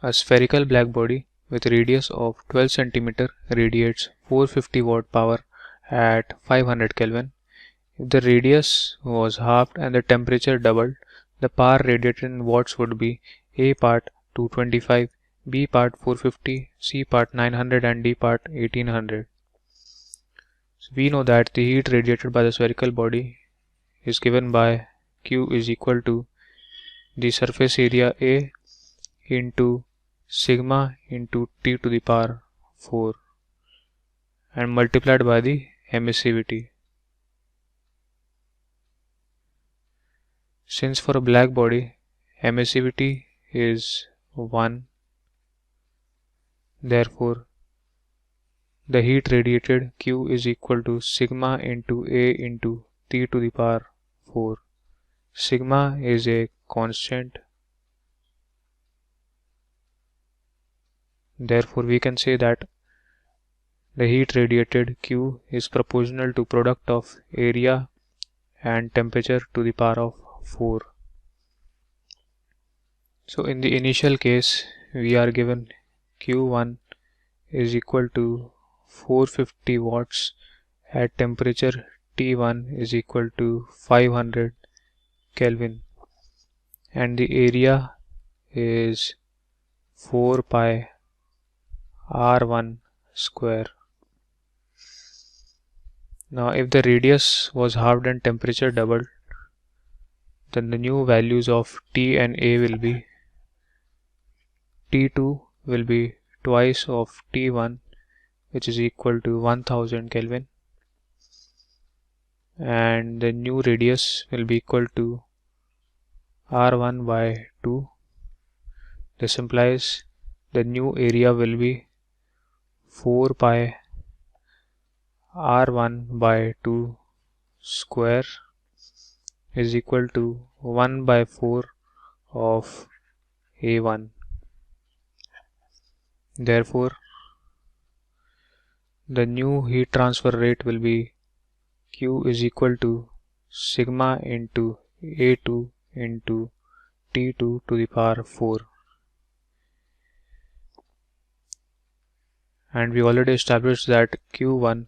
A spherical black body with radius of 12 cm radiates 450 watt power at 500 Kelvin. If the radius was halved and the temperature doubled, the power radiated in watts would be A part 225, B part 450, C part 900 and D part 1800. So we know that the heat radiated by the spherical body is given by Q is equal to the surface area A into sigma into T to the power 4 and multiplied by the emissivity. Since for a black body emissivity is 1, therefore the heat radiated Q is equal to sigma into A into T to the power 4. Sigma is a constant. Therefore we can say that the heat radiated Q is proportional to product of area and temperature to the power of 4. So in the initial case we are given Q1 is equal to 450 watts at temperature T1 is equal to 500 Kelvin and the area is 4 pi R1 square. Now if the radius was halved and temperature doubled, then the new values of T and A will be T2 will be twice of T1, which is equal to 1000 Kelvin, and the new radius will be equal to R1 by 2. This implies the new area will be 4 pi R1 by 2 square is equal to 1 by 4 of A1. Therefore the new heat transfer rate will be Q is equal to sigma into A2 into T2 to the power 4. And we already established that Q1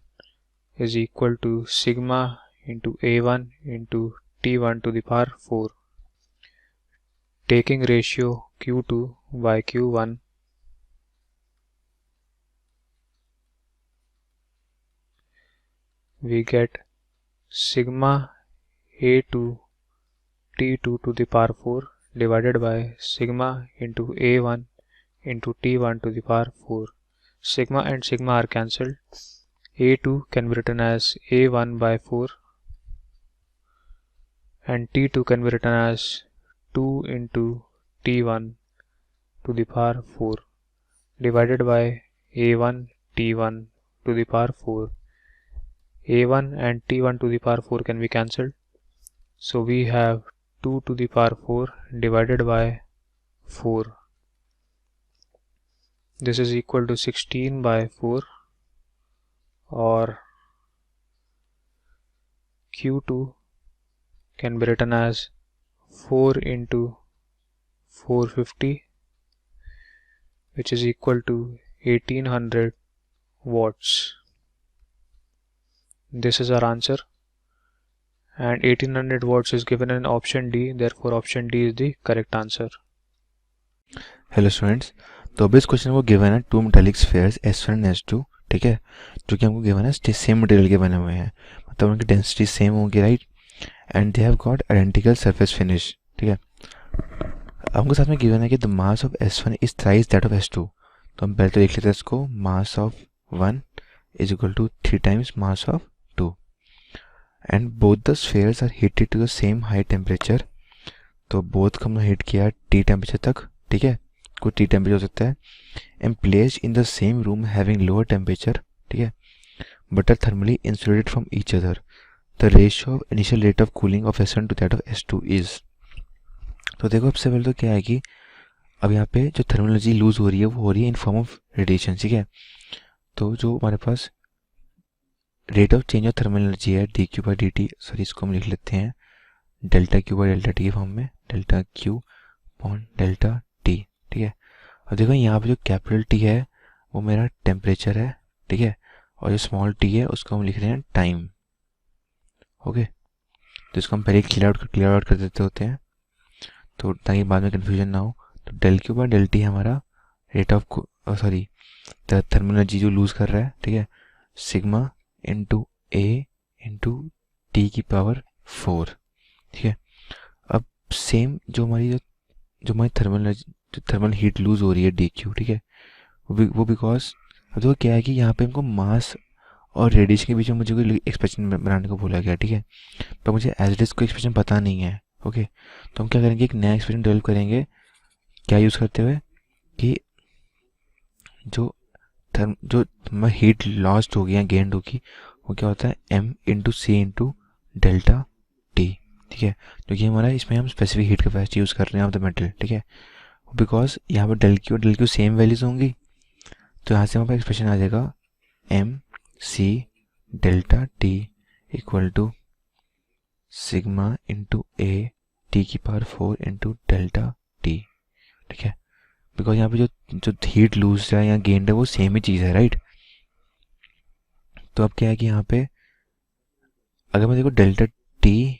is equal to sigma into A1 into T1 to the power 4. Taking ratio Q2 by Q1, we get sigma A2 T2 to the power 4 divided by sigma into A1 into T1 to the power 4. Sigma and sigma are cancelled. A2 can be written as A1 by 4 and T2 can be written as 2 into T1 to the power 4 divided by A1 T1 to the power 4. A1 and T1 to the power 4 can be cancelled. So we have 2 to the power 4 divided by 4. This is equal to 16 by 4, or Q2 can be written as 4 into 450, which is equal to 1800 watts. This is our answer, and 1800 watts is given in option D, therefore option D is the correct answer. Hello students, तो अब इस question को given है to metallic spheres S1 and S2, ठीक है, जो कि हमको गिवन है सेम मटेरियल के बने हुए हैं, मतलब उनकी डेंसिटी सेम होगी, right, and they have got identical surface finish, ठीक है। हमको साथ में गिवन है कि the mass of S1 is thrice that of S2, तो हम पहले तो लिख लेते हैं इसको, mass of 1 is equal to 3 times mass of 2 and both the spheres are heated to the same high temperature, तो बोथ को हमने हीट किया T टेम्परेचर तक, ठीक है, कुछ T टेम्परेचर हो सकता है, and placed in the same room having lower temperature, ठीक है, but are thermally insulated from each other, the ratio of initial rate of cooling of S1 to that of S2 is. तो देखो सबसे पहले तो क्या है कि अब यहाँ पे जो थर्मल एनर्जी लूज हो रही है वो हो रही है इन फॉर्म ऑफ रेडिएशन, ठीक है। तो जो हमारे पास rate of change of thermal energy है D Q by D T, sorry इसको हम लिख लेते हैं delta Q by delta T के फॉर्म में, delta Q upon delta T, ठीक है। अब देखो यहाँ पे जो कैपिटल टी है वो मेरा टेम्परेचर है, ठीक है, और जो स्मॉल टी है उसको हम लिख रहे हैं टाइम। ओके, तो इसको हम पहले क्लियर आउट कर देते होते हैं, तो ताकि बाद में कन्फ्यूजन ना हो। तो del Q by del T हमारा rate of sorry thermal energy जो लूज़ कर रहा है, ठीक है, sigma into A into T की पावर 4, ठीक है। अब सेम जो हमारी थर्मल हीट लूज़ हो रही है डी क्यू, ठीक है, वो बिकॉज अब तो क्या है कि यहाँ पे हमको मास और रेडिएशन के बीच में मुझे कोई एक्सप्रेशन बनाने को बोला गया, ठीक है, पर मुझे एज इट इज कोई एक्सप्रेशन पता नहीं है। ओके, तो हम क्या करेंगे, एक नया एक्सप्रेशन डेवलप करेंगे, क्या यूज़ करते हुए कि जो हीट लॉस्ट होगी या गेंड होगी वो क्या होता है m इंटू सी इंटू डेल्टा टी, ठीक है, क्योंकि हमारा इसमें हम स्पेसिफिक हीट कैपेसिटी यूज़ कर रहे हैं ऑफ द मेटल, ठीक है, बिकॉज यहाँ पर डेल क्यू सेम वैल्यूज होंगी, तो यहाँ से हमारे पास एक्सप्रेशन आ जाएगा m c delta T equal to sigma into A T की पावर 4 इंटू डेल्टा टी, ठीक है, बिकॉज यहाँ पे जो हीट लूज है या गेंड है वो सेम ही चीज़ है, राइट। तो अब क्या है कि यहाँ पे अगर मैं देखो delta T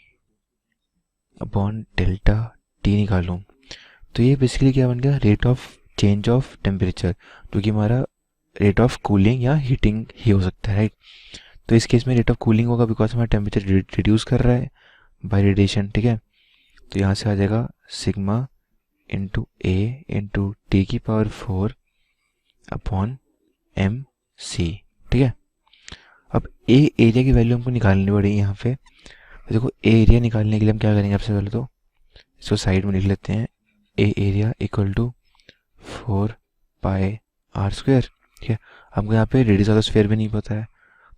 upon delta T निकालूँ तो ये बेसिकली क्या बन गया, rate of change of temperature, क्योंकि हमारा रेट ऑफ कूलिंग या हीटिंग ही हो सकता है, राइट। तो इस केस में रेट ऑफ कूलिंग होगा बिकॉज हमारा टेम्परेचर रिड्यूस कर रहा है बाय रेडिएशन, ठीक है। तो यहाँ से आ जाएगा sigma into A into T की पावर 4 अपॉन एम सी, ठीक है। अब ए एरिया की वैल्यू हमको निकालनी पड़ेगी यहाँ पे, तो देखो ए एरिया निकालने के लिए हम क्या करेंगे, सबसे पहले तो इसको साइड में लिख लेते हैं, A area equal to 4 pi R square, ठीक है। हमको यहाँ पे रेडियस ऑफ द स्फीयर भी नहीं पता है,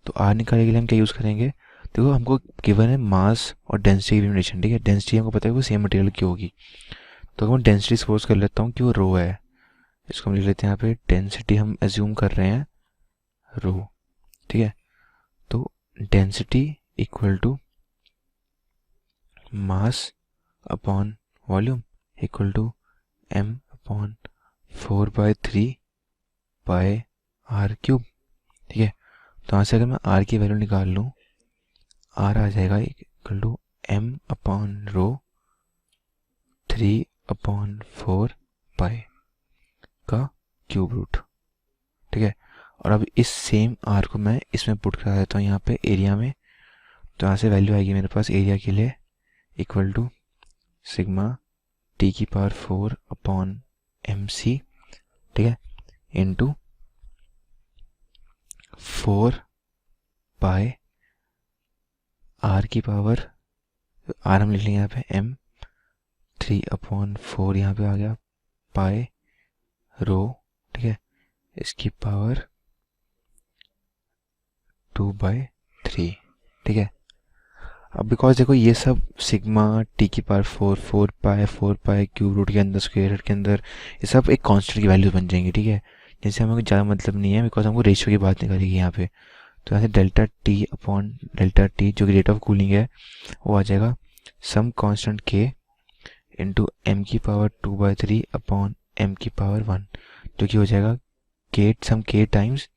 तो आर निकालने के लिए हम क्या यूज़ करेंगे, देखो हमको गिवन है मास और डेंसिटी की रिलेशन, ठीक है, डेंसिटी हमको पता है वो सेम मटेरियल की होगी, तो मैं डेंसिटी सपोज कर लेता हूँ कि वो रो है, इसको हम लिख लेते हैं यहाँ पे डेंसिटी हम एज्यूम कर रहे हैं रो, ठीक है। तो density equal to mass upon volume equal to m upon 4/3 by R cube, ठीक है। तो यहाँ से अगर मैं आर की वैल्यू निकाल लूँ, आर आ जाएगा equal to m upon rho 3/4 pi का क्यूब रूट, ठीक है। और अब इस सेम आर को मैं इसमें पुट करा देता हूँ यहाँ पे एरिया में, तो यहाँ से वैल्यू आएगी मेरे पास एरिया के लिए इक्वल टू सिग्मा टी की पावर 4 अपॉन एम सी, ठीक है, इंटू 4 पाई आर की पावर, आर हम लिख लेंगे यहाँ पे m 3/4 यहाँ पे आ गया पाई रो, ठीक है, इसकी पावर 2/3, ठीक है। अब बिकॉज देखो ये सब सिग्मा टी की पावर 4 पाई क्यूब रूट के अंदर स्क्वायर रूट के अंदर ये सब एक कांस्टेंट की वैल्यूज बन जाएंगी, ठीक है, जिनसे हमें ज़्यादा मतलब नहीं है बिकॉज हमको रेशियो की बात निकालेगी यहाँ पे। तो यहाँ से delta T upon delta T जो कि रेट ऑफ कूलिंग है वो आ जाएगा सम कांस्टेंट के इंटू एम की पावर 2/3 अपॉन एम की पावर 1, जो कि हो जाएगा के सम के टाइम्स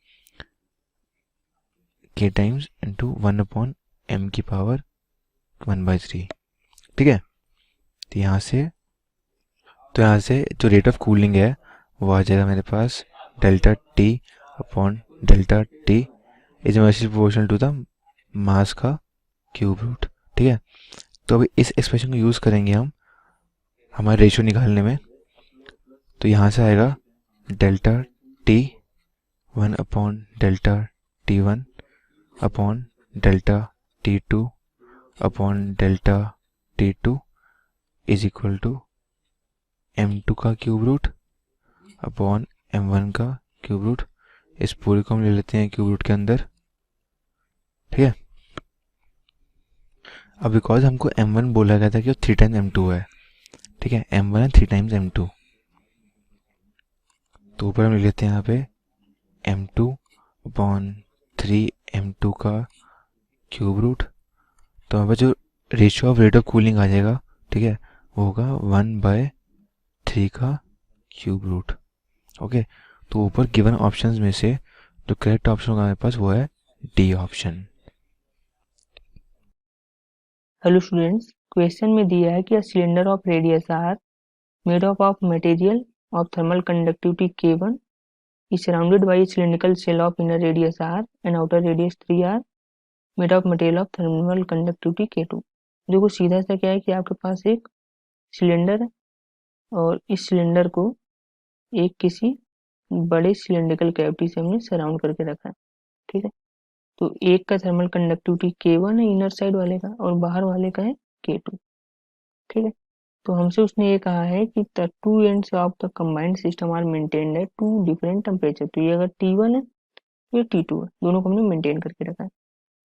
इंटू 1 अपॉन एम की पावर 1/3, ठीक है। तो यहाँ से जो रेट ऑफ कूलिंग है वो आ जाएगा मेरे पास delta T upon delta T is inversely proportional to the mass का क्यूब रूट, ठीक है। तो अभी इस एक्सप्रेशन को यूज़ करेंगे हम हमारे रेशियो निकालने में, तो यहाँ से आएगा delta T 1 upon delta T1 upon delta T2 upon delta T2 is equal to M2 का क्यूब रूट अपॉन M1 का क्यूब रूट, इस पूरे को हम ले लेते हैं क्यूब रूट के अंदर, ठीक है। अब बिकॉज हमको M1 बोला गया था कि वो 3 टाइम्स M2 है, ठीक है, M1 है 3 टाइम्स M2, तो ऊपर हम ले लेते हैं यहाँ पे M2 अपॉन 3 M2 का क्यूब रूट, तो हमारे पास जो ratio of rate of cooling आ जाएगा, ठीक है, वो होगा 1/3 का क्यूब रूट, ओके, तो ऊपर गिवन ऑप्शंस में से जो करेक्ट ऑप्शन होगा हमारे पास वो है D option. Hello students, question में दिया है कि a cylinder of radius R made up of material of thermal conductivity K1 is surrounded by a cylindrical shell of inner radius r and outer radius 3r made of material of thermal conductivity K2। देखो सीधा सा क्या है कि आपके पास एक cylinder है और इस सिलेंडर को एक किसी बड़े सिलेंड्रिकल कैविटी से हमने सराउंड करके रखा है। ठीक है, तो एक का थर्मल कंडक्टिविटी K1 है इनर साइड वाले का और बाहर वाले का है K2। ठीक है, तो हमसे उसने ये कहा है कि the two ends of the combined system are maintained at two different temperature. तो ये अगर T1 है तो ये T2 है, दोनों को हमने मेंटेन करके रखा है।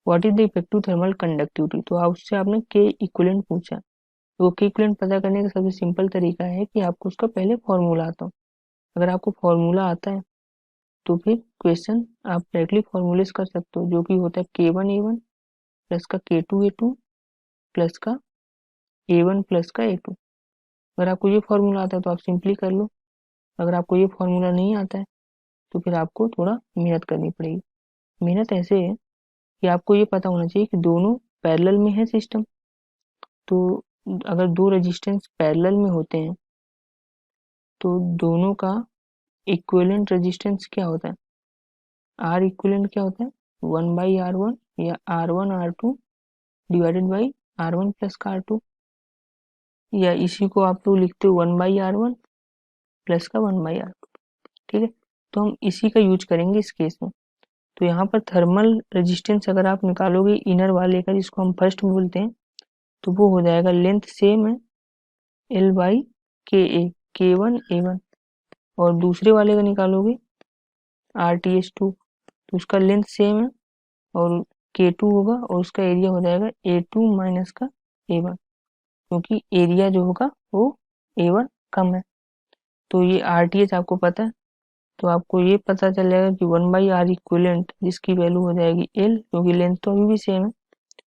What is the effective thermal conductivity, तो आप उससे आपने के इक्विवेलेंट पूछा। तो के इक्विवेलेंट पता करने का सबसे सिंपल तरीका है कि आपको उसका पहले फॉर्मूला आता हो। अगर आपको फॉर्मूला आता है तो फिर क्वेश्चन आप डायरेक्टली फॉर्मूले कर सकते हो, जो कि होता है K1A1 प्लस का K2A2 प्लस का A1 प्लस का A2। अगर आपको ये फॉर्मूला आता है तो आप सिंपली कर लो, अगर आपको ये फॉर्मूला नहीं आता है तो फिर आपको थोड़ा मेहनत करनी पड़ेगी। मेहनत ऐसे है कि आपको ये पता होना चाहिए कि दोनों पैरेलल में है सिस्टम। तो अगर दो रेजिस्टेंस पैरेलल में होते हैं तो दोनों का इक्विवेलेंट रेजिस्टेंस क्या होता है, आर इक्विवेलेंट क्या होता है 1/R1 या R1R2 divided by R1 plus का R2, या इसी को आप लोग लिखते हो 1/R1 प्लस का 1/R2। ठीक है, तो हम इसी का यूज करेंगे इस केस में। तो यहाँ पर थर्मल रेजिस्टेंस अगर आप निकालोगे इनर वाले का, जिसको हम फर्स्ट में बोलते हैं, तो वो हो जाएगा लेंथ सेम है L/KA K1A1, और दूसरे वाले का निकालोगे RTH2 तो उसका लेंथ सेम है और K2 होगा और उसका एरिया हो जाएगा A2 माइनस का A1, क्योंकि एरिया जो होगा वो A1 कम है। तो ये RTH आपको पता है, तो आपको ये पता चल जाएगा कि 1/R इक्विवेलेंट जिसकी वैल्यू हो जाएगी L, क्योंकि लेंथ तो अभी भी सेम है,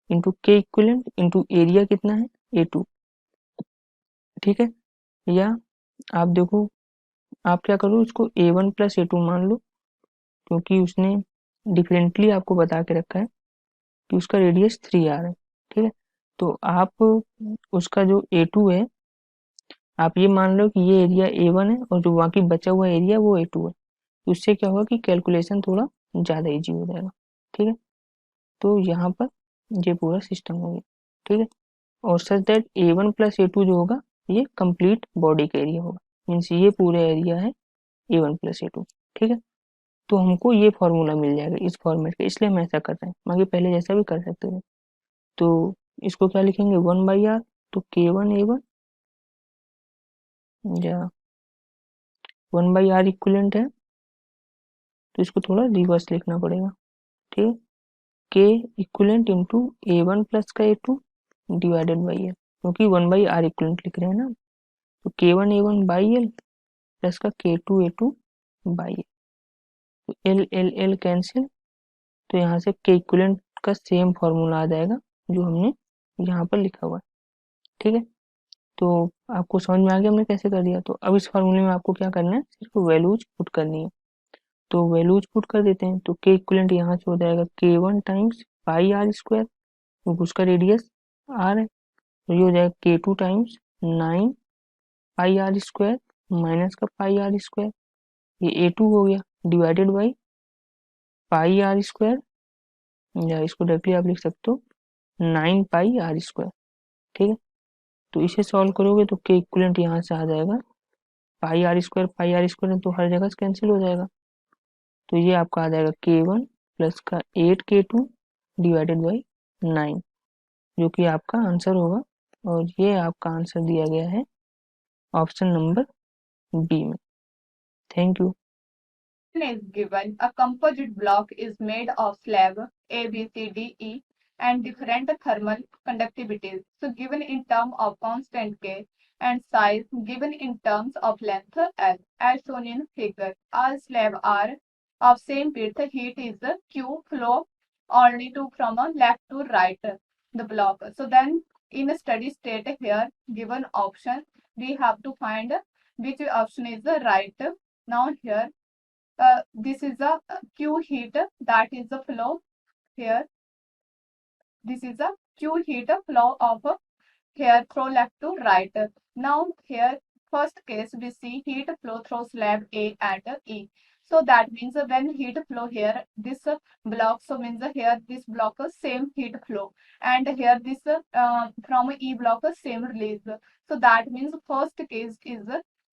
into K equivalent into area कितना है A2। ठीक है, या आप देखो, आप क्या करो, इसको A1 प्लस A2 मान लो, क्योंकि उसने डिफरेंटली आपको बता के रखा है कि उसका रेडियस 3R है। ठीक है, तो आप उसका जो A2 है आप ये मान लो कि ये एरिया A1 है और जो बाकी बचा हुआ एरिया वो A2 है। उससे क्या होगा कि कैलकुलेशन थोड़ा ज़्यादा इजी हो जाएगा। ठीक है, तो यहाँ पर ये पूरा सिस्टम हो गया। ठीक है, और such that A1 plus A2 जो होगा ये कंप्लीट बॉडी का एरिया होगा, मीन्स ये पूरा एरिया है A1 प्लस A2। ठीक है, तो हमको ये फॉर्मूला मिल जाएगा इस फॉर्मेट का, इसलिए हम ऐसा कर रहे हैं, बाकी पहले जैसा भी कर सकते थे। तो इसको क्या लिखेंगे 1/R, तो K1A1 या 1/R इक्विवेलेंट है, तो इसको थोड़ा रिवर्स लिखना पड़ेगा। ठीक है, K equivalent into A1 plus का A2 डिवाइडेड बाई L, क्योंकि 1/R इक्विवेलेंट लिख रहे हैं ना, तो K1A1 बाई L प्लस का K2A2 बाई L, तो L L L कैंसिल, तो यहाँ से K इक्विवेलेंट का सेम फॉर्मूला आ जाएगा जो हमने यहाँ पर लिखा हुआ है। ठीक है, तो आपको समझ में आ गया हमने कैसे कर दिया। तो अब इस फॉर्मूले में आपको क्या करना है, सिर्फ वैल्यूज पुट करनी है। तो वैल्यूज पुट कर देते हैं, तो K इक्विवेलेंट यहाँ से हो जाएगा K1 टाइम्स पाई R स्क्वायर, क्योंकि उसका रेडियस R है, तो ये हो जाएगा K2 टाइम्स 9 पाई R स्क्वायर माइनस का पाई R स्क्वायर, ये A2 हो गया, divided by pi R square, या इसको डायरेक्टली आप लिख सकते हो 9 पाई R स्क्वायर। ठीक है, तो इसे सॉल्व करोगे तो K इक्विवेलेंट यहाँ से आ जाएगा पाई R स्क्वायर तो हर जगह से कैंसिल हो जाएगा, तो ये आपका आ जाएगा K1 प्लस का 8K2 डिवाइडेड बाई 9, जो कि आपका आंसर होगा, और ये आपका आंसर दिया गया है ऑप्शन नंबर बी में। Thank you. Is given a composite block is made of slab A, B, C, D, E and different thermal conductivities. So given in terms of constant K and size given in terms of length L as shown in figure. All slab are of same width. Heat is Q flow only to from a left to right the block. So then in a steady state here given option we have to find which option is the right Now here this is a Q heat, that is the flow here. This is a Q heat flow of here through left to right. Now here first case we see heat flow through slab A and E. So that means when heat flow here this block, so means here this block same heat flow, and here this from E block same release. So that means first case is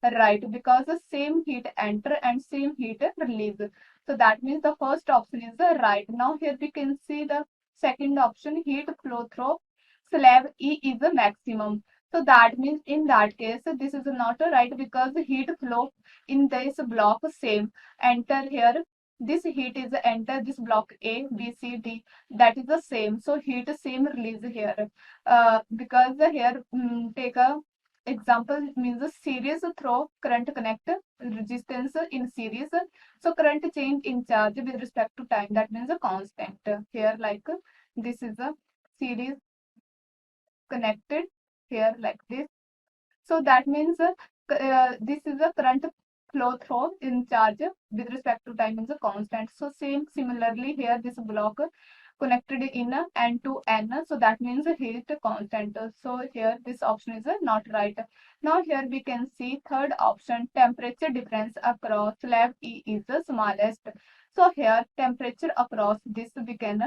right, because the same heat enter and same heat release. So that means the first option is right. Now here we can see the second option, heat flow through slab E is the maximum. So that means in that case this is not right, because heat flow in this block same enter here, this heat is enter this block A, B, C, D, that is the same. So heat same release here. Because here take a example, means a series through current connect resistance in series. So current change in charge with respect to time, that means a constant. Here like this is a series connected here like this. So that means this is a current flow through in charge with respect to time is a constant. So similarly here this block connected in N to N, so that means heat constant. So here this option is not right. Now here we can see third option, temperature difference across slab E is the smallest. So here temperature across this we can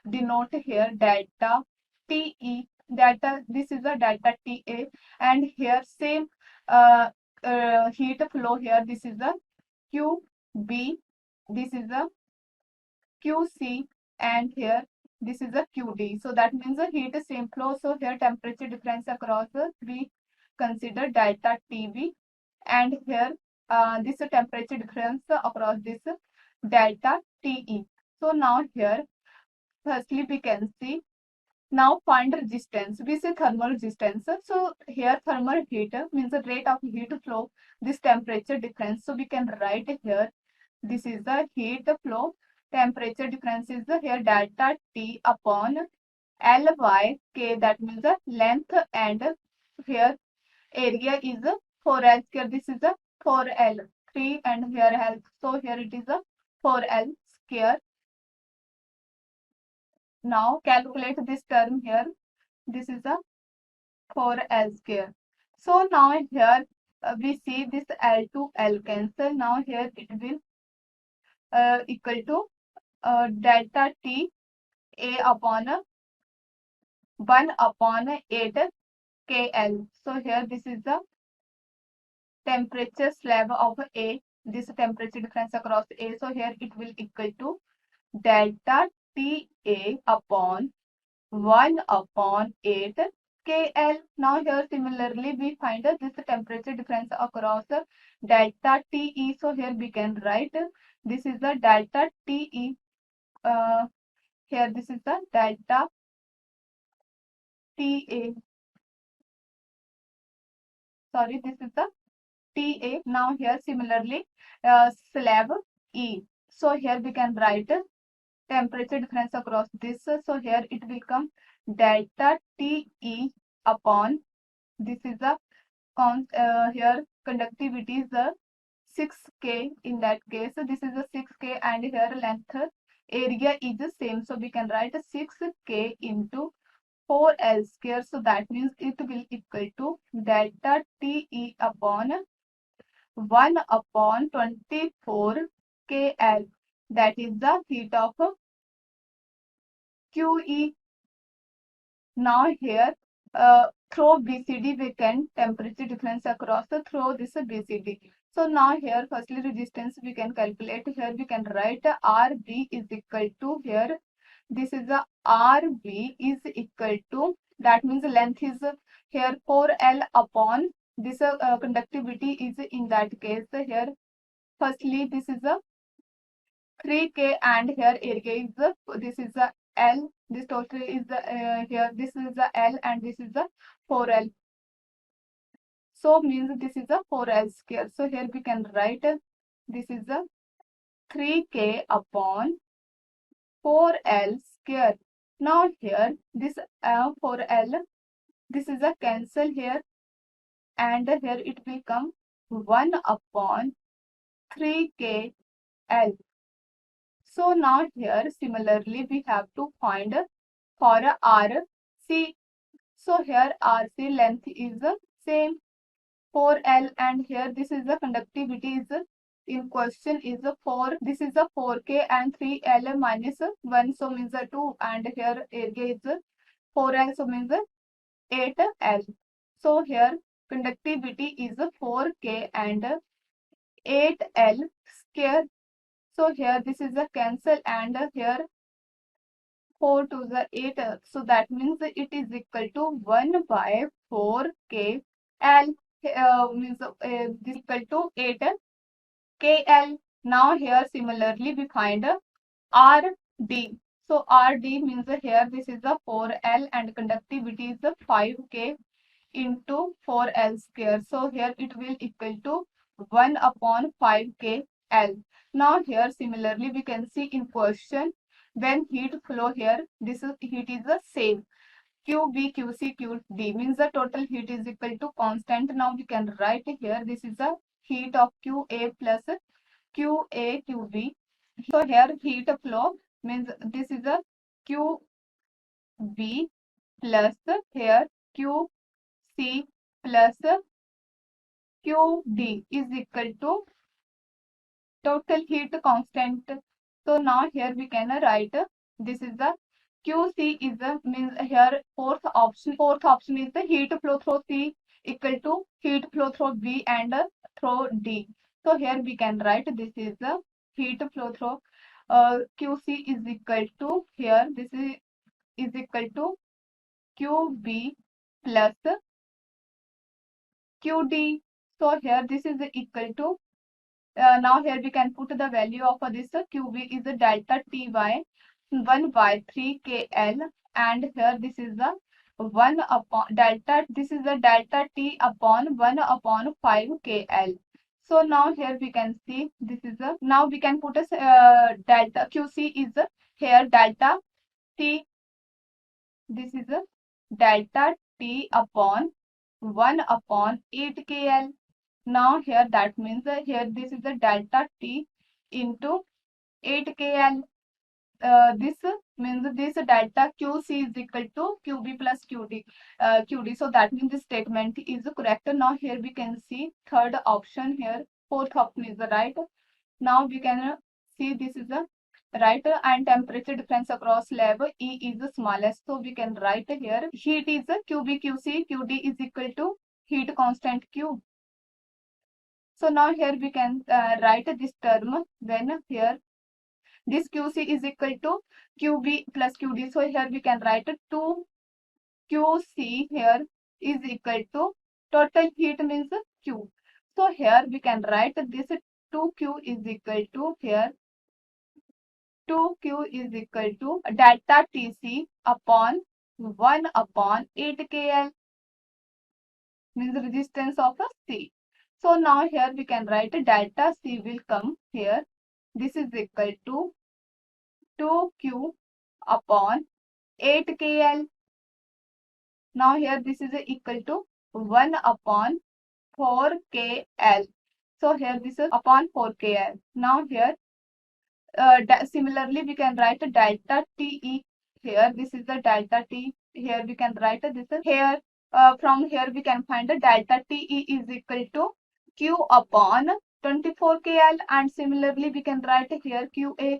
denote here delta TE, delta, this is a delta TA, and here same heat flow here, this is a QB, this is a QC, and here this is a QD. So that means the heat is same flow. So here temperature difference across we consider delta TB, and here this temperature difference across this delta TE. So now here firstly we can see, now find resistance. We say thermal resistance. So here thermal heat means the rate of heat flow, this temperature difference. So we can write here, this is the heat flow, temperature difference is here delta T upon Ly K, that means the length, and here area is 4L square. This is a 4L, 3 and here L. So here it is a 4L square. Now calculate this term here. This is a 4L square. So now here we see this L to L cancel. Now here it will equal to delta T A upon 1 upon 8 KL. So here this is the temperature slab of A, this temperature difference across A. So here it will equal to delta TA upon 1 upon 8 KL. Now here similarly we find this temperature difference across delta TE. So here we can write, this is the delta TE. Here this is the delta TA. Sorry, this is the TA. Now here similarly slab E. So here we can write temperature difference across this. So here it will come delta TE upon, this is the here conductivity is the 6K in that case. So this is the 6K, and here length area is the same. So we can write 6K into 4L square. So that means it will equal to delta TE upon 1 upon 24 KL. That is the heat of QE. Now here through BCD we can temperature difference across through this BCD. So now here firstly resistance we can calculate. Here we can write RB is equal to, here this is the RB is equal to, that means length is here 4L upon this conductivity is in that case here firstly this is a 3K, and here area is this is the L, this total is the here this is the L, and this is the 4L. So means this is a 4L square. So here we can write this is a 3K upon 4L square. Now here this 4L, this is a cancel here, and here it will come 1 upon 3KL. So now here similarly we have to find for RC. So here RC length is the same 4L, and here this is the conductivity is in question is 4. This is a 4K and 3L minus 1, so means 2, and here area is 4L, so means 8L. So here conductivity is 4K and 8L square. So here this is a cancel, and here 4 to the 8. So that means it is equal to 1 by 4K L. Means this equal to 8 KL. Now here similarly we find RD. So RD means here this is the 4L and conductivity is the 5K into 4L square. So here it will equal to 1 upon 5K L. Now here similarly we can see in question when heat flow here, this is heat is the same. QB, QC, QD means the total heat is equal to constant. Now we can write here this is the heat of QA plus QA, QB. So here heat flow means this is a QB plus here QC plus QD is equal to total heat constant. So now here we can write this is the QC is the means here fourth option is the heat flow through C equal to heat flow through B and through D. So here we can write this is the heat flow through QC is equal to here this is equal to QB plus QD. So here this is equal to now here we can put the value of this QB is the delta T by 1 by 3KL, and here this is the 1 upon delta, this is the delta T upon 1 upon 5KL. So now here we can see this is the, now we can put a delta QC is here delta T, this is a delta T upon 1 upon 8KL. Now here that means here this is the delta T into 8KL. This means this delta QC is equal to QB plus QD. So that means this statement is correct. Now here we can see third option here, fourth option is the right. Now we can see this is the right, and temperature difference across lab E is the smallest. So we can write here heat is QB QC QD is equal to heat constant Q. So now here we can write this term when here this QC is equal to QB plus QD. So here we can write 2 QC here is equal to total heat means Q. So here we can write this 2Q is equal to here 2Q is equal to delta TC upon 1 upon 8KL means resistance of a C. So now here we can write delta C will come here. This is equal to 2Q upon 8KL. Now here this is equal to 1 upon 4KL. So here this is upon 4KL. Now here similarly we can write delta TE here. This is the delta T. Here we can write this is here. From here we can find the delta TE is equal to Q upon 24KL, and similarly we can write here QA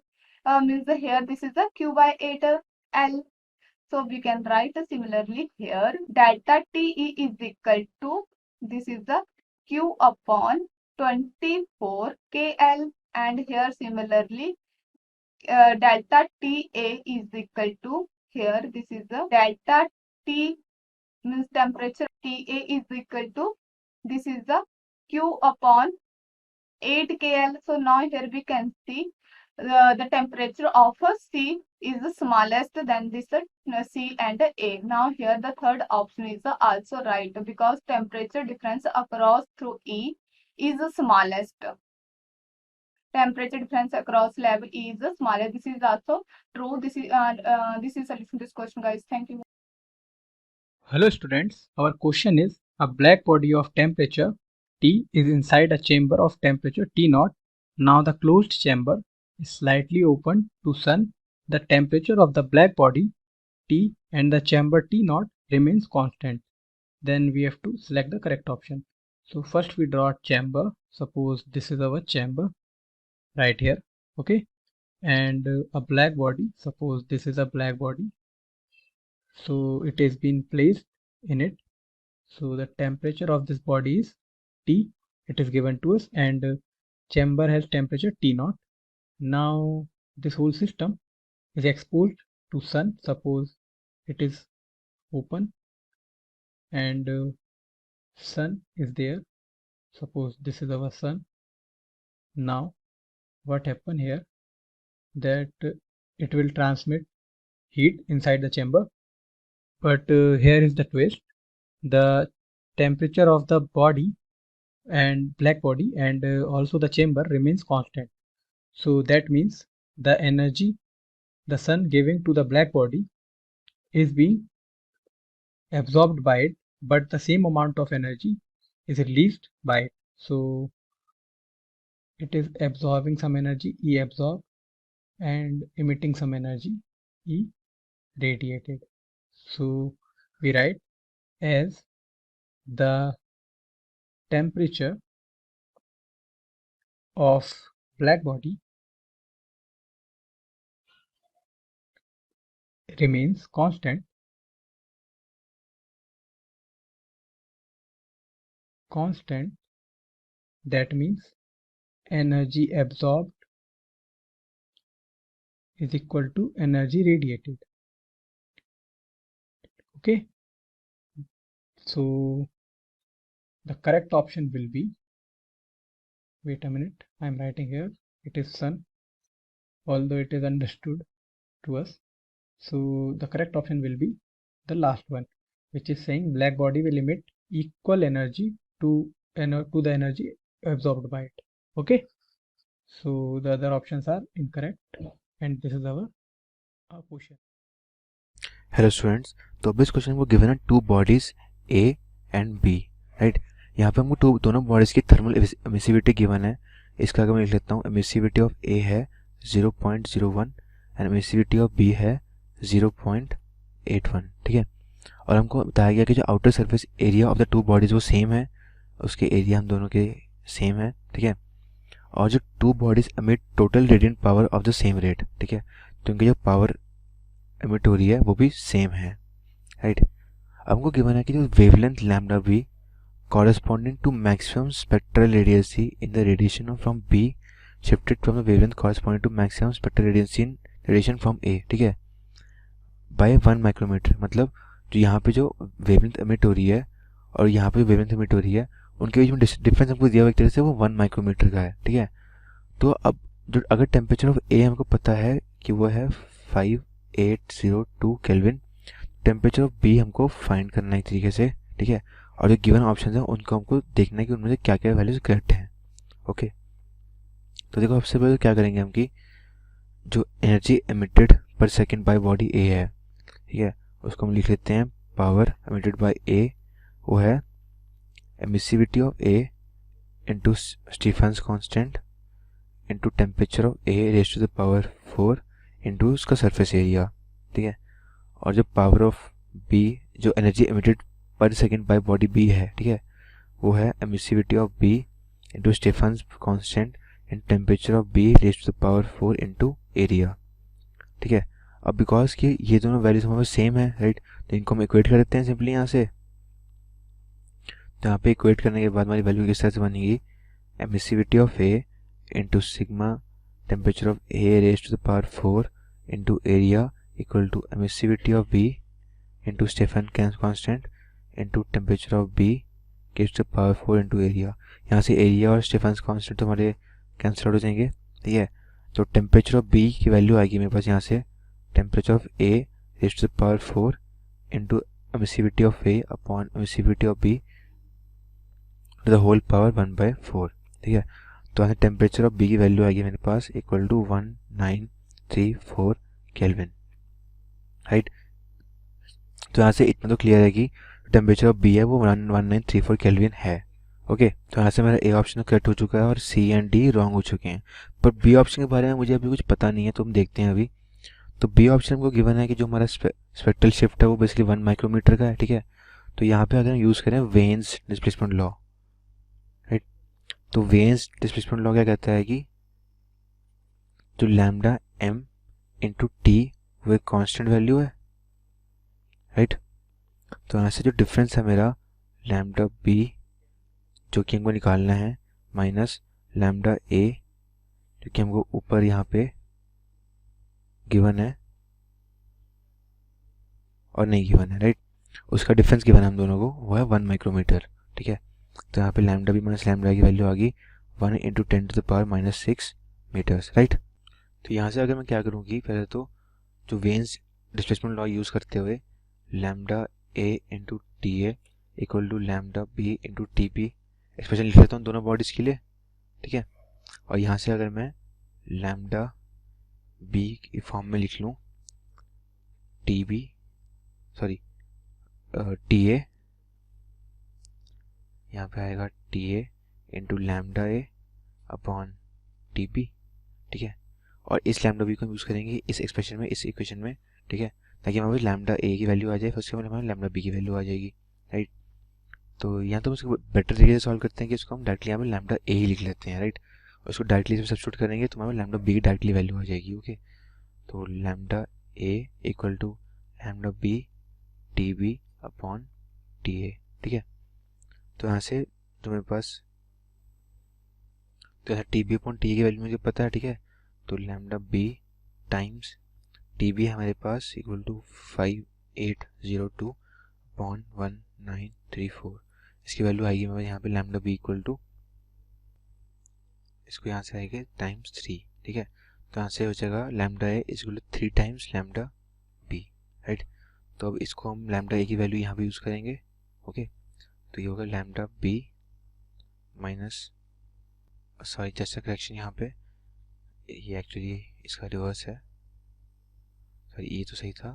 means here this is a Q by 8L. So we can write similarly here delta TE is equal to this is the Q upon 24KL, and here similarly delta TA is equal to here this is the delta T means temperature TA is equal to this is the Q upon 8KL. So now here we can see the temperature of C is the smallest than this C and A. Now here the third option is also right because temperature difference across through E is the smallest. Temperature difference across lab E is the smallest. This is also true. This is solution to this question, guys. Thank you. Hello students, our question is a black body of temperature T is inside a chamber of temperature T0 Now the closed chamber is slightly open to sun. The temperature of the black body T and the chamber T naught remains constant. Then we have to select the correct option. So first we draw a chamber. Suppose this is our chamber right here. Okay. And a black body. Suppose this is a black body. So it is been placed in it. So the temperature of this body is T. It is given to us, and chamber has temperature T naught. Now this whole system is exposed to sun. Suppose it is open and sun is there. Suppose this is our sun. Now what happen here, that it will transmit heat inside the chamber, but here is the twist. The temperature of the body and black body and also the chamber remains constant. So that means the energy the sun giving to the black body is being absorbed by it, but the same amount of energy is released by it. So it is absorbing some energy, E absorbed, and emitting some energy, E radiated. So we write as the temperature of black body remains constant. That means energy absorbed is equal to energy radiated. Okay, so the correct option will be, wait a minute, I am writing here, it is sun, although it is understood to us. So the correct option will be the last one, which is saying black body will emit equal energy to the energy absorbed by it. Okay, so the other options are incorrect, and this is our question. Hello students, तो अब इस question को given है two bodies A and B, right. यहाँ पे हमको दोनों bodies की थर्मल एमिसिविटी गिवन है। इसका अगर मैं लिख लेता हूँ, एमिसिविटी ऑफ ए है 0.01 एंड एमिसिविटी ऑफ बी है 0.81, ठीक है। और हमको बताया गया कि जो outer surface area of the two bodies वो सेम है, उसके एरिया हम दोनों के सेम है, ठीक है। और जो to bodies emit total radiant power of the same rate, ठीक है, तो उनकी जो पावर एमिट हो रही है वो भी सेम है, राइट। अब हमको गिवन है कि जो wavelength lambda B corresponding to maximum spectral radiancy in the radiation from B shifted from the wavelength corresponding to maximum spectral radiancy in radiation from A, ठीक है, by 1 माइक्रोमीटर। मतलब जो यहाँ पे जो वेवलेंथ एमिट हो रही है और यहाँ पे वेवलेंथ एमिट हो रही है, उनके बीच में डिफरेंस हमको दिया हुआ एक तरह से वो 1 माइक्रोमीटर का है, ठीक है। तो अब जो अगर टेम्परेचर ऑफ ए हमको पता है कि वो है 5802 केल्विन, टेम्परेचर ऑफ बी हमको फाइंड करना है एक तरीके से, ठीक है। और जो गिवन ऑप्शन है उनको हमको देखना है कि उनमें से क्या क्या वैल्यूज करेक्ट हैं। ओके, तो देखो सबसे पहले क्या करेंगे हम कि जो एनर्जी एमिटेड पर सेकंड बाय बॉडी ए है, ठीक है, उसको हम लिख लेते हैं पावर एमिटेड बाय ए, वो है emissivity of A into Stefan's constant into temperature of A raise to the power 4 into उसका सरफेस एरिया, ठीक है। और जो पावर ऑफ बी, जो energy emitted per second by body B है, ठीक है, वो है emissivity of B into Stefan's constant and temperature of B raise to the power 4 into area, ठीक है। अब बिकॉज कि ये दोनों वैल्यूज हमारे सेम है, राइट, तो इनको हम इक्वेट कर देते हैं सिंपली यहाँ से। तो यहाँ पे इक्वेट करने के बाद हमारी वैल्यू किस तरह से बनेगी, emissivity of A into sigma temperature of A raise to the power 4 into area equal to emissivity of B into Stefan constant into temperature of B raise to the power 4 into area. यहाँ से area और Stephen constant तो हमारे cancel out हो जाएंगे, ठीक है। तो टेम्परेचर ऑफ बी की वैल्यू आएगी मेरे पास यहाँ से temperature of A raise to the power 4 into emissivity of A upon emissivity of B to the whole power 1/4, ठीक है। तो यहाँ से टेम्परेचर ऑफ बी की वैल्यू आएगी मेरे पास इक्वल टू 1934 केल्विन, राइट। तो यहाँ से इतना तो क्लियर है कि टेम्परेचर ऑफ बी है वो 1934 केल्विन है। ओके, तो यहाँ से मेरा ए ऑप्शन करेक्ट हो चुका है और सी एंड डी रॉन्ग हो चुके हैं, पर बी ऑप्शन के बारे में मुझे अभी कुछ पता नहीं है, तो हम देखते हैं अभी। तो बी ऑप्शन को गिवन है कि जो हमारा स्पेक्ट्रल शिफ्ट है वो बेसिकली 1 माइक्रोमीटर का है, ठीक है। तो यहाँ पे अगर हम यूज़ करें वेन्स डिस्प्लेसमेंट लॉ, राइट, तो वेन्स डिस्प्लेसमेंट लॉ क्या कहता है कि जो लैम्डा एम इंटू टी वो एक कॉन्स्टेंट वैल्यू है, राइट। तो यहाँ से जो डिफरेंस है मेरा लैम्डा बी जो कि हमको निकालना है माइनस लैम्डा ए जो कि हमको ऊपर यहाँ पे गिवन है और नहीं गिवन है, राइट, उसका डिफरेंस गिवन है हम दोनों को, वो है 1 माइक्रोमीटर, ठीक है। तो यहाँ पे लैम्डा बी माइनस लैम्डा की वैल्यू आ गई 1 इंटू 10⁻⁻6 मीटर्स, राइट। तो यहाँ से अगर मैं क्या करूँगी, पहले तो जो वेन्स डिस्प्लेसमेंट लॉ यूज़ करते हुए lambda A into T A equal to lambda B into T P expression लिख लेता हूँ दोनों बॉडीज़ के लिए, ठीक है। और यहाँ से अगर मैं लैम्डा बी की फॉर्म में लिख लूँ T B sorry T A, यहाँ पे आएगा T A into lambda A upon T P, ठीक है। और इस लैम्डा बी को हम यूज़ करेंगे इस एक्सप्रेशन में, इस इक्वेशन में, ठीक है, ताकि हमारे पास लैम्डा ए की वैल्यू आ जाए, फर्स्ट में हमारे लैम्डा बी की वैल्यू आ जाएगी, राइट। तो यहाँ तो हम इसको बेटर तरीके से सॉल्व करते हैं कि इसको हम डायरेक्टली यहाँ पे लैम्डा ए ही लिख लेते हैं, राइट। और इसको डायरेक्टली जब सब्स्टिट्यूट करेंगे तो हमारे लैम्डा बी की डायरेक्टली वैल्यू आ जाएगी, ओके। तो lambda A equal to lambda B T B upon T A, ठीक है। तो यहाँ से जो मेरे पास तो यहाँ T B upon T A की वैल्यू मुझे पता है, ठीक है। तो lambda B times T B हमारे पास इक्वल टू 5802 अपॉन 1934, इसकी वैल्यू आएगी मेरे यहाँ पे लैम्डा बी इक्वल टू, इसको यहाँ से आएगा टाइम्स 3, ठीक है। तो यहाँ से हो जाएगा lambda A equal to 3 times lambda B, right. तो अब इसको हम लैम्डा ए की वैल्यू यहाँ पे यूज़ करेंगे, ओके। तो ये होगा lambda B minus sorry just correction, यहाँ पे ये एक्चुअली इसका रिवर्स है, सॉरी ये तो सही था,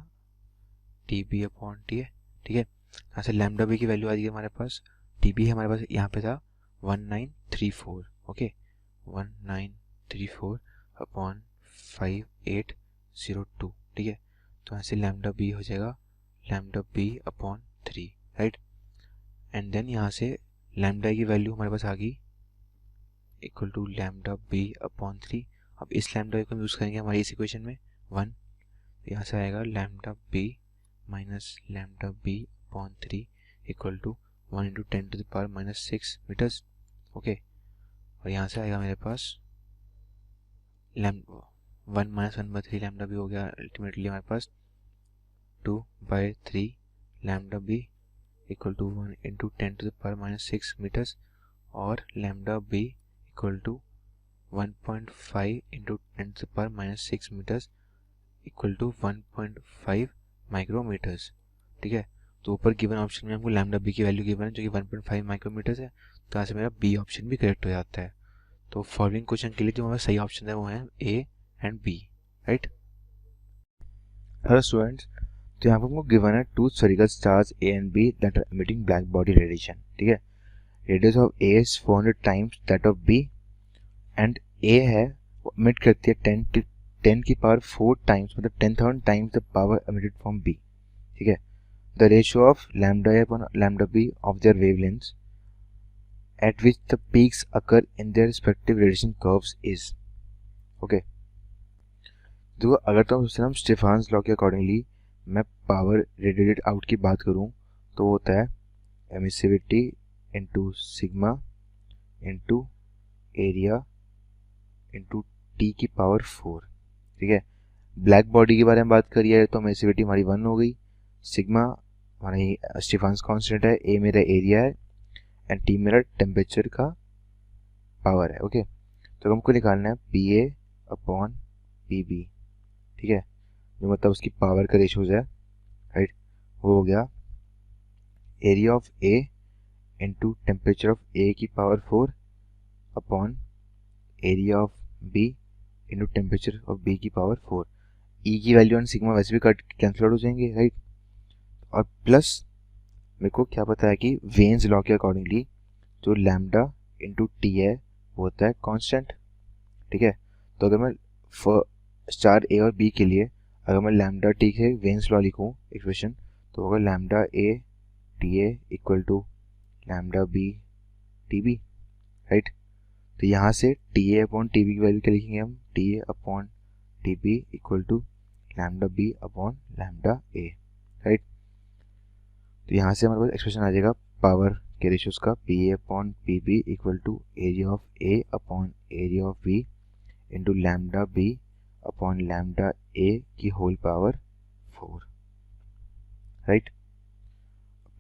टी बी अपॉन टी है, ठीक है। यहाँ से लैम्डा बी की वैल्यू आ जाएगी हमारे पास, टी बी हमारे पास यहाँ पे था 1934, ओके, 1934 अपॉन 5802, ठीक है। तो यहाँ से लैम्डा बी हो जाएगा lambda B upon 3, right. And then यहाँ से लैम्डा की वैल्यू हमारे पास आ गई equal to lambda B upon 3। अब इस लैम्डा को हम यूज़ करेंगे हमारी इस इक्वेशन में 1, यहाँ से आएगा lambda B minus lambda B upon 3 equal to 1 into 10⁻⁻6 metres, okay. और यहाँ से आएगा मेरे पास 1 माइनस 1/3 लैम्डा बी हो गया, अल्टीमेटली हमारे पास 2/3 lambda B equal to 1 into 10⁻⁻6 metres, और lambda B equal to 1.5 into 10⁻⁻6 metres equal to 1.5 micrometres, ठीक है। तो ऊपर गिवन ऑप्शन में हमको लैम्डा बी की वैल्यू गिवन है जो कि 1.5 माइक्रोमीटर्स है, तो यहाँ से मेरा बी ऑप्शन भी करेक्ट हो जाता है। तो फॉलोइंग क्वेश्चन के लिए जो हमारा सही ऑप्शन है वो है A and B, right. Hello students, तो यहाँ पर हमको गिवन है 2 spherical stars A and B that are emitting black body radiation, ठीक है। Radius of A is 400 times that of B and A है वो emit करती है 10 की पावर 4 टाइम्स, मतलब 10,000 times the power emitted from B, ठीक है। The ratio of lambda A upon lambda B of their wavelengths at which the peaks occur in their respective radiation curves is, okay। देखो अगर तो हम स्टीफान्स law के accordingly मैं power radiated out की बात करूं तो वो होता है emissivity into sigma into area into T की पावर 4, ठीक है। ब्लैक बॉडी के बारे में बात करिए तो एमिसिविटी हमारी 1 हो गई, सिग्मा हमारी स्टीफान्स कांस्टेंट है, ए मेरा एरिया है एंड टी मेरा टेम्परेचर का पावर है, ओके। तो हमको निकालना है P A upon P B, ठीक है, जो मतलब उसकी पावर का रेशियोज है, राइट। वो हो गया area of A into temperature of A की power 4 upon area of B into temperature of B की पावर 4। ई की वैल्यू एंड सिग्मा वैसे भी कट कैंसिल आउट हो जाएंगे, राइट। और प्लस मेरे को क्या पता है कि वेन्स लॉ के अकॉर्डिंगली जो लैम्डा इंटू टी है वो होता है कांस्टेंट, ठीक है। तो अगर मैं स्टार ए और बी के लिए अगर मैं लैम्डा टी के वेन्स लॉ लिखूँ इक्वेशन, तो होगा lambda A T A equal to lambda B T B, right. तो यहाँ से T A upon T B की वैल्यू क्या लिखेंगे हम, T A upon T B equal to lambda B upon lambda A, right. तो यहाँ से हमारे पास एक्सप्रेशन आ जाएगा पावर के रेशियोज का, P A upon P B equal to area of A upon area of B into lambda B upon lambda A की whole power 4, right.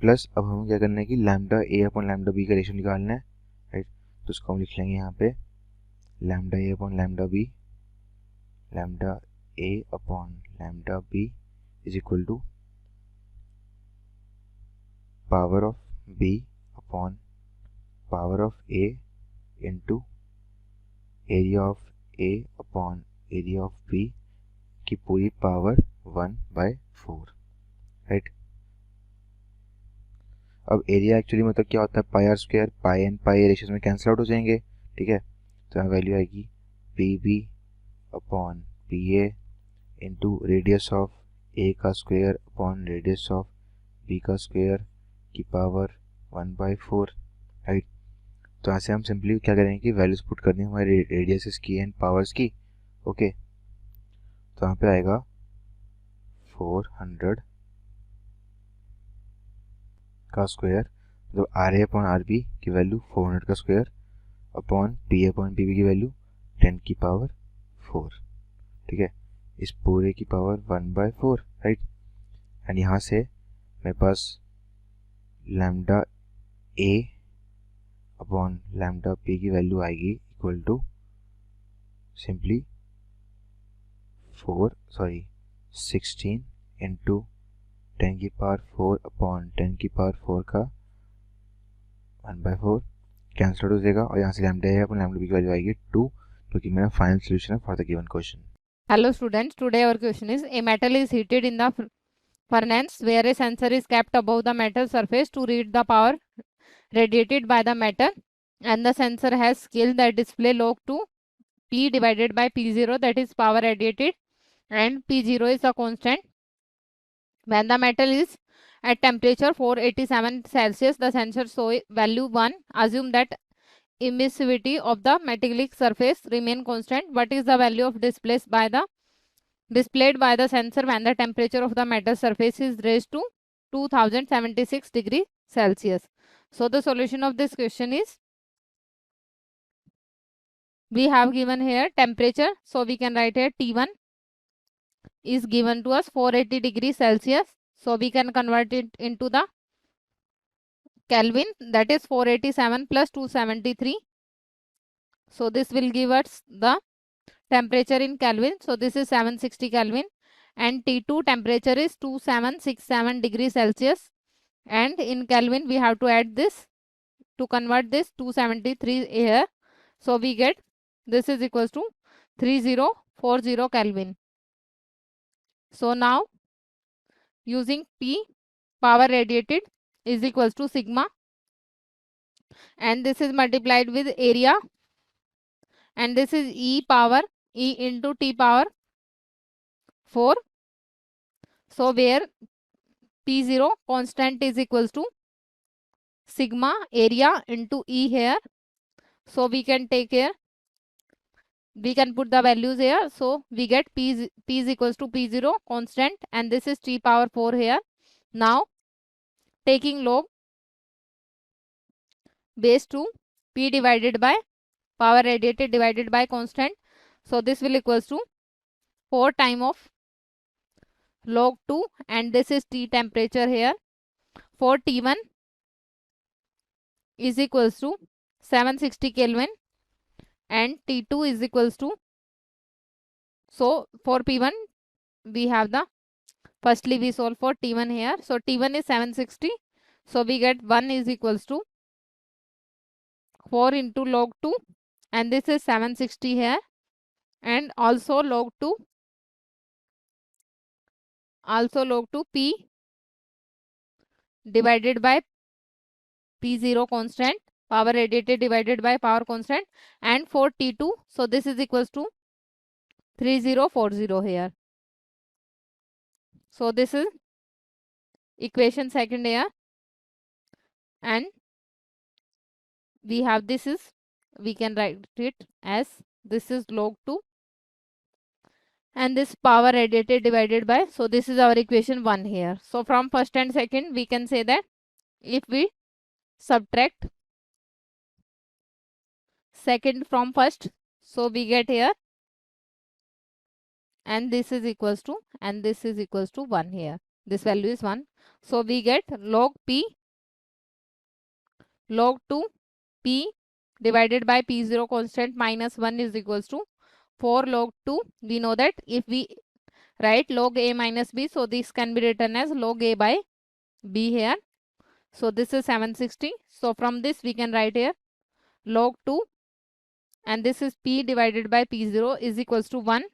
Plus अब हमें क्या करना है कि lambda A upon lambda B का रेशियो निकालना है, राइट। तो उसको हम लिख लेंगे यहाँ पे lambda A upon lambda B, lambda A upon lambda B is equal to power of b upon power of a into area of a upon area of b की पूरी पावर 1/4, राइट। अब एरिया एक्चुअली मतलब क्या होता है, pi R square, pi and pi ratios में cancel out हो जाएंगे, ठीक है। तो यहाँ वैल्यू आएगी P B upon P A into radius of ए का square upon radius of B का स्क्वायर की पावर 1/4, राइट। तो यहाँ से हम सिंपली क्या करेंगे कि वैल्यूज पुट करनी है हमारे रेडियसेस की एंड पावर्स की, ओके। तो यहाँ पे आएगा 400 का स्क्वायर, तो R A upon R B की वैल्यू 400 का square upon P A upon P B की वैल्यू 10 की पावर 4, ठीक है। इस पूरे की पावर 1/4, राइट। एंड यहाँ से मेरे पास lambda A upon lambda P की वैल्यू आएगी इक्वल टू सिंपली 16 इंटू 10 की पावर 4 अपॉन 10 की पावर 4 का 1/4 कैंसिल हो जाएगा, और यहाँ से lambda A upon lambda B की वैल्यू आएगी 2, जो कि मेरा फाइनल सोल्यूशन है for the given question. Hello students, today our question is a metal is heated in the furnace where a sensor is kept above the metal surface to read the power radiated by the metal, and the sensor has scale that display log to P divided by P0, that is power radiated, and P0 is a constant. When the metal is at temperature 487 Celsius, the sensor show value 1. Assume that emissivity of the metallic surface remain constant. What is the value of displayed by the sensor when the temperature of the metal surface is raised to 2076 degree Celsius? So the solution of this question is, we have given here temperature, so we can write here T1 is given to us 480 degrees Celsius, so we can convert it into the Kelvin, that is 487 plus 273. So this will give us the temperature in Kelvin. So this is 760 Kelvin, and T2 temperature is 2767 degrees Celsius, and in Kelvin we have to add this to convert this 273 here. So we get this is equals to 3040 Kelvin. So now using P, power radiated is equals to sigma, and this is multiplied with area, and this is E power E into T power 4. So where P0 constant is equals to sigma area into E here. So we can take here, we can put the values here. So we get P is equals to P0 constant, and this is T power 4 here. Now taking log base 2 P divided by power radiated divided by constant. So this will equals to 4 time of log 2, and this is T temperature here. For T1 is equals to 760 Kelvin, and T2 is equals to, so for P1 we have the, firstly we solve for T1 here. So T1 is 760, so we get 1 is equals to 4 into log 2, and this is 760 here, and also log 2 P divided by P0 constant. power radiated divided by power constant, and for T2, so this is equals to 3040 here. So this is equation second here, and we have this is, we can write it as this is log 2 and this power radiated divided by, so this is our equation 1 here. So from first and second we can say that if we subtract second from first, so we get here, and this is equals to, and this is equals to 1 here, this value is 1. So we get log 2 P divided by P0 constant minus 1 is equals to 4 log 2. We know that if we write log A minus B, so this can be written as log A by B here. So this is 760. So from this we can write here log 2, and this is P divided by P0 is equals to 1.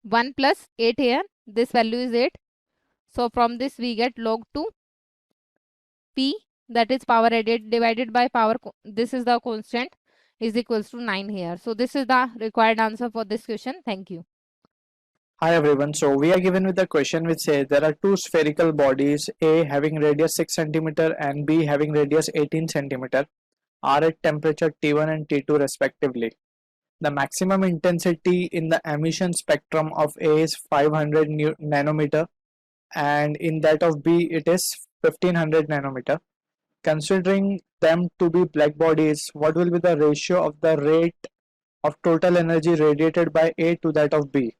1 plus 8 here, this value is 8. So from this we get log 2 P, that is power radiated divided by power, this is the constant, is equals to 9 here. So this is the required answer for this question. Thank you. Hi everyone, so we are given with a question which says there are two spherical bodies, A having radius 6 cm and B having radius 18 cm, are at temperature T1 and T2 respectively. The maximum intensity in the emission spectrum of A is 500 nanometer and in that of B it is 1500 nanometer. Considering them to be black bodies, what will be the ratio of the rate of total energy radiated by A to that of B?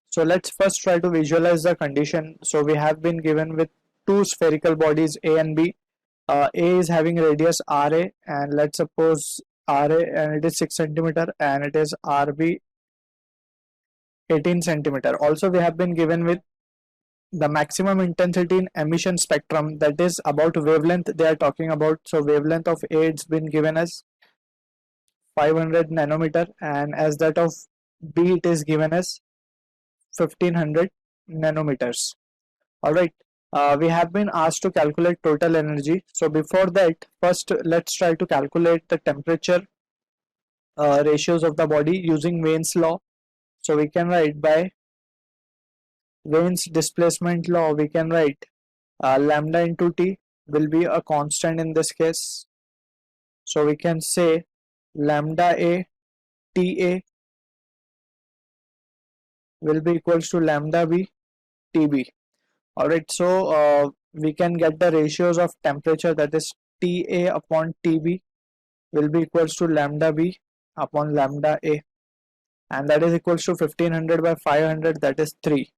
So let's first try to visualize the condition. So we have been given with two spherical bodies A and B. A is having radius RA, and let's suppose RA and it is 6 cm and it is RB 18 cm. Also we have been given with the maximum intensity in emission spectrum, that is about wavelength they are talking about. So wavelength of A it's been given as 500 nanometer and as that of B it is given as 1500 nanometers. Alright, we have been asked to calculate total energy. So before that, first let's try to calculate the temperature ratios of the body using Wien's law. So we can write by Wien's displacement law, we can write lambda into T will be a constant in this case. So we can say lambda A TA will be equals to lambda B TB. Alright, so we can get the ratios of temperature, that is TA upon TB will be equals to lambda B upon lambda A, and that is equals to 1500 by 500, that is 3.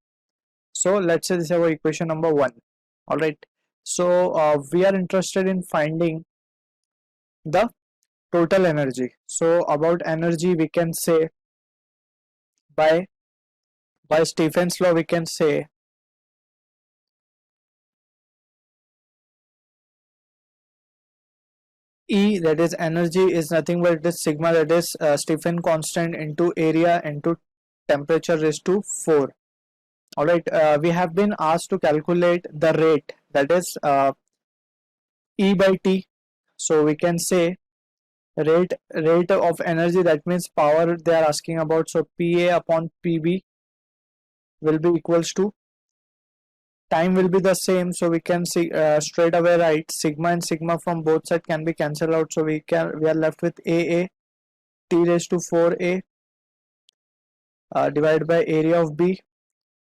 So let's say this is our equation number 1. Alright, so we are interested in finding the total energy. So about energy we can say by Stephen's law we can say E, that is energy, is nothing but this sigma, that is Stephen constant into area into temperature raised to 4. Alright, we have been asked to calculate the rate, that is E by T. So we can say rate of energy, that means power they are asking about. So PA upon PB will be equals to, time will be the same, so we can see straight away write sigma and sigma from both sides can be cancelled out. So we are left with AA T raised to 4A divided by area of B,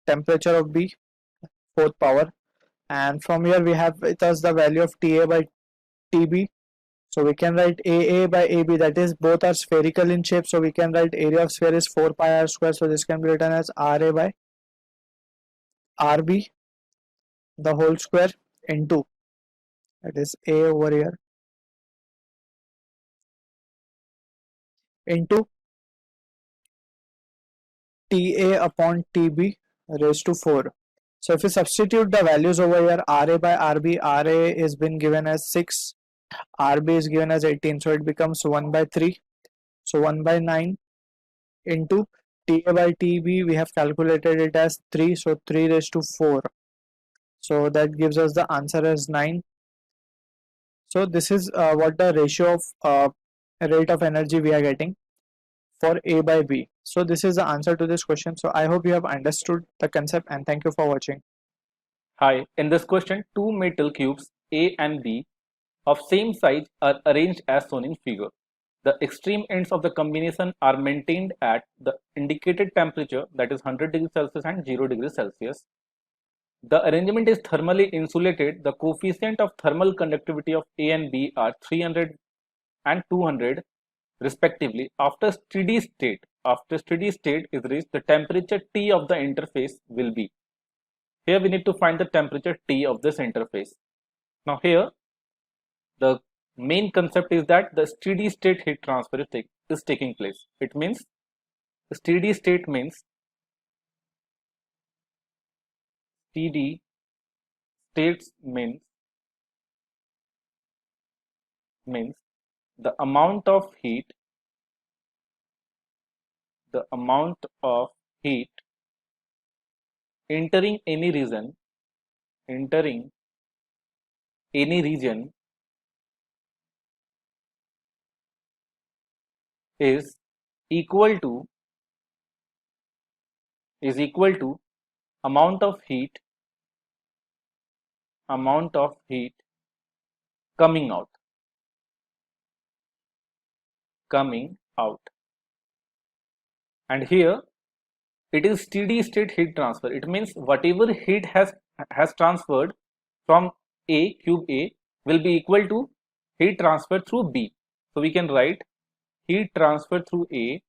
temperature of B, 4th power, and from here we have with us the value of TA by TB. So we can write AA by AB, that is both are spherical in shape, so we can write area of sphere is 4 pi r square. So this can be written as RA by RB the whole square into, that is A over here, into TA upon TB raised to 4. So if we substitute the values over here, RA by RB, RA is been given as 6, RB is given as 18, so it becomes 1 by 3. So 1 by 9 into TA by TB, we have calculated it as 3, so 3 raised to 4. So that gives us the answer as 9. So this is what the ratio of rate of energy we are getting for A by B. So this is the answer to this question. So I hope you have understood the concept, and thank you for watching. Hi, in this question, two metal cubes A and B of same size are arranged as shown in figure. The extreme ends of the combination are maintained at the indicated temperature, that is 100 degrees Celsius and 0 degrees Celsius. The arrangement is thermally insulated. The coefficient of thermal conductivity of A and B are 300 and 200 respectively. After steady state is reached, the temperature T of the interface will be. Here we need to find the temperature T of this interface. Now here the main concept is that the steady state heat transfer is taking place. It means steady state means steady states means the amount of heat entering any region is equal to amount of heat coming out. And here it is steady state heat transfer. It means whatever heat has transferred from A, cube A, will be equal to heat transfer through B. So we can write heat transfer through A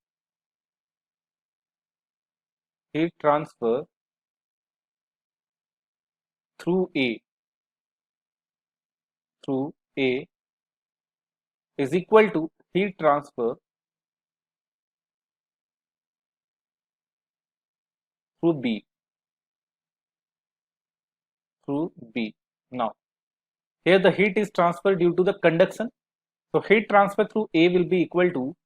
is equal to heat transfer through B. Now here the heat is transferred due to the conduction. So heat transfer through A will be equal to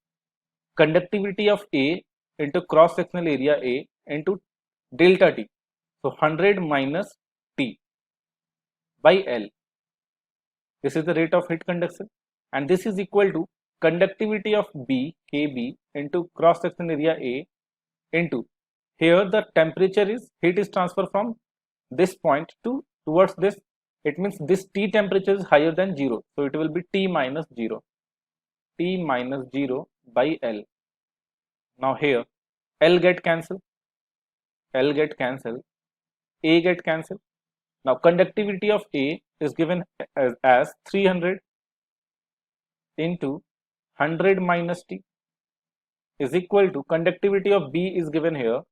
conductivity of A into cross sectional area A into delta T. So 100 minus T by L. This is the rate of heat conduction, and this is equal to conductivity of B, Kb, into cross sectional area A into, here the temperature is, heat is transferred from this point towards this. It means this T temperature is higher than 0, so it will be T minus 0 by L. Now here L get cancelled, A get cancelled. Now conductivity of A is given as 300 into 100 minus T is equal to conductivity of B is given here,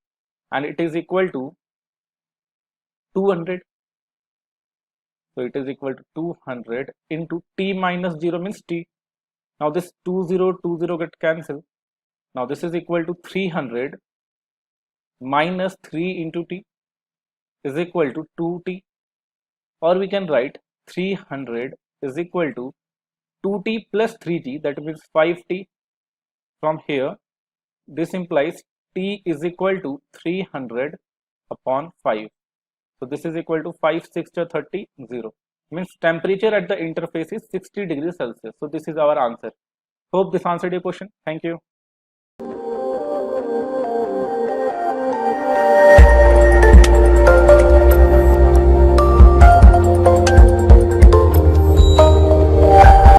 and it is equal to 200. So it is equal to 200 into T minus 0 means T. Now this 20 get cancelled. Now this is equal to 300 minus 3 into T is equal to 2T, or we can write 300 is equal to 2T plus 3T, that means 5T. From here this implies T is equal to 300 upon 5. So this is equal to 5 6 30 0. Means temperature at the interface is 60 degrees Celsius. So this is our answer. Hope this answered your question. Thank you.